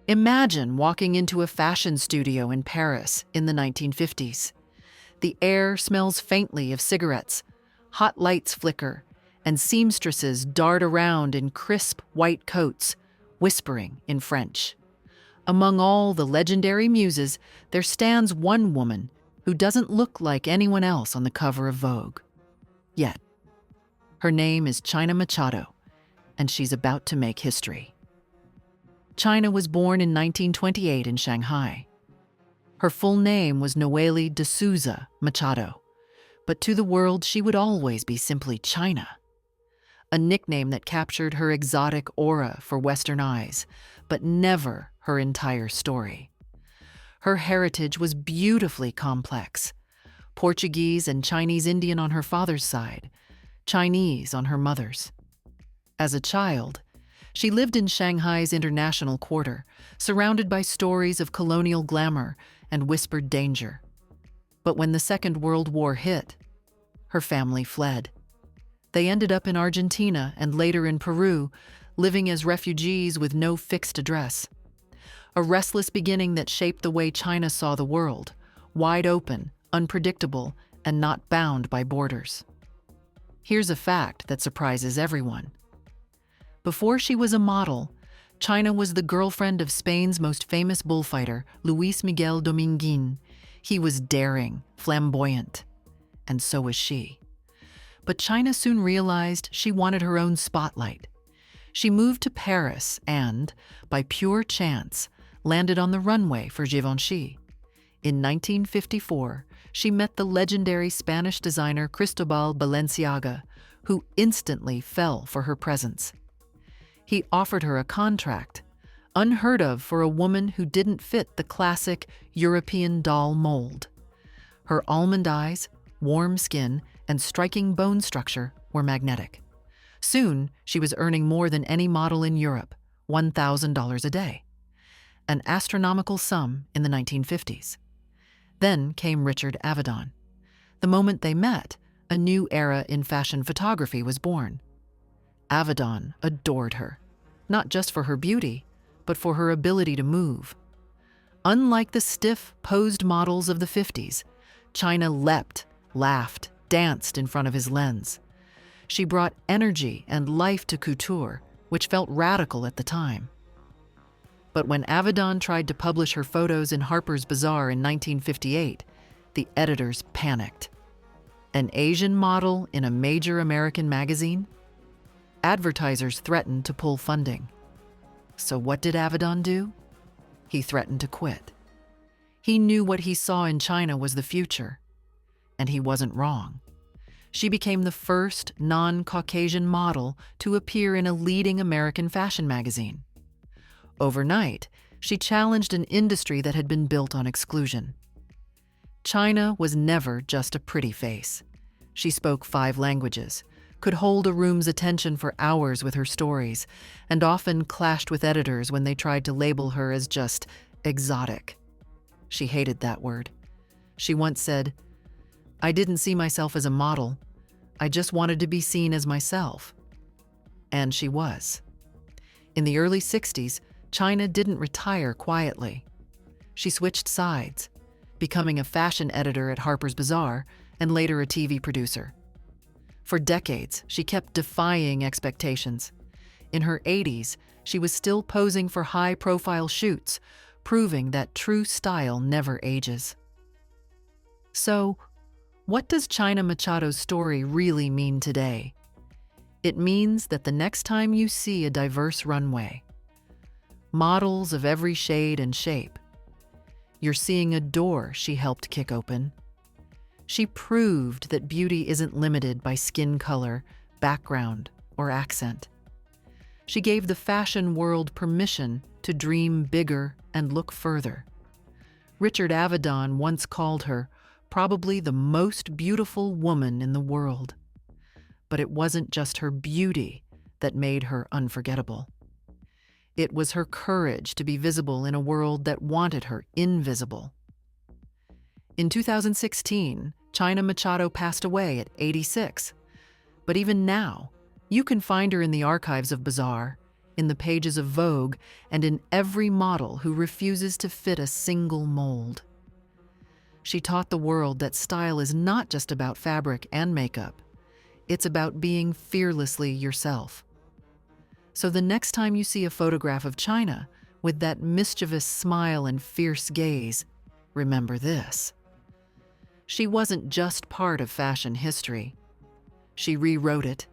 Imagine walking into a fashion studio in Paris in the 1950s. The air smells faintly of cigarettes, hot lights flicker, and seamstresses dart around in crisp white coats, whispering in French. Among all the legendary muses, there stands one woman who doesn't look like anyone else on the cover of Vogue. Yet, her name is China Machado, and she's about to make history. China was born in 1928 in Shanghai. Her full name was Noelle de Souza Machado, but to the world she would always be simply China. A nickname that captured her exotic aura for Western eyes, but never her entire story. Her heritage was beautifully complex. Portuguese and Chinese Indian on her father's side, Chinese on her mother's. As a child, she lived in Shanghai's international quarter, surrounded by stories of colonial glamour and whispered danger. But when the Second World War hit, her family fled. They ended up in Argentina and later in Peru, living as refugees with no fixed address. A restless beginning that shaped the way China saw the world, wide open, unpredictable, and not bound by borders. Here's a fact that surprises everyone. Before she was a model, China was the girlfriend of Spain's most famous bullfighter, Luis Miguel Dominguín. He was daring, flamboyant, and so was she. But China soon realized she wanted her own spotlight. She moved to Paris and, by pure chance, landed on the runway for Givenchy. In 1954, she met the legendary Spanish designer Cristóbal Balenciaga, who instantly fell for her presence. He offered her a contract, unheard of for a woman who didn't fit the classic European doll mold. Her almond eyes, warm skin, and striking bone structure were magnetic. Soon, she was earning more than any model in Europe, $1,000 a day, an astronomical sum in the 1950s. Then came Richard Avedon. The moment they met, a new era in fashion photography was born. Avedon adored her, not just for her beauty, but for her ability to move. Unlike the stiff, posed models of the 50s, China leapt, laughed, danced in front of his lens. She brought energy and life to couture, which felt radical at the time. But when Avedon tried to publish her photos in Harper's Bazaar in 1958, the editors panicked. An Asian model in a major American magazine? Advertisers threatened to pull funding. So what did Avedon do? He threatened to quit. He knew what he saw in China was the future, and he wasn't wrong. She became the first non-Caucasian model to appear in a leading American fashion magazine. Overnight, she challenged an industry that had been built on exclusion. China was never just a pretty face. She spoke 5 languages, could hold a room's attention for hours with her stories, and often clashed with editors when they tried to label her as just exotic. She hated that word. She once said, "I didn't see myself as a model. I just wanted to be seen as myself." And she was. In the early 60s, China didn't retire quietly. She switched sides, becoming a fashion editor at Harper's Bazaar and later a TV producer. For decades, she kept defying expectations. In her 80s, she was still posing for high-profile shoots, proving that true style never ages. So, what does China Machado's story really mean today? It means that the next time you see a diverse runway, models of every shade and shape, you're seeing a door she helped kick open. She proved that beauty isn't limited by skin color, background, or accent. She gave the fashion world permission to dream bigger and look further. Richard Avedon once called her probably the most beautiful woman in the world. But it wasn't just her beauty that made her unforgettable. It was her courage to be visible in a world that wanted her invisible. In 2016, China Machado passed away at 86. But even now, you can find her in the archives of Bazaar, in the pages of Vogue, and in every model who refuses to fit a single mold. She taught the world that style is not just about fabric and makeup. It's about being fearlessly yourself. So the next time you see a photograph of China with that mischievous smile and fierce gaze, remember this. She wasn't just part of fashion history. She rewrote it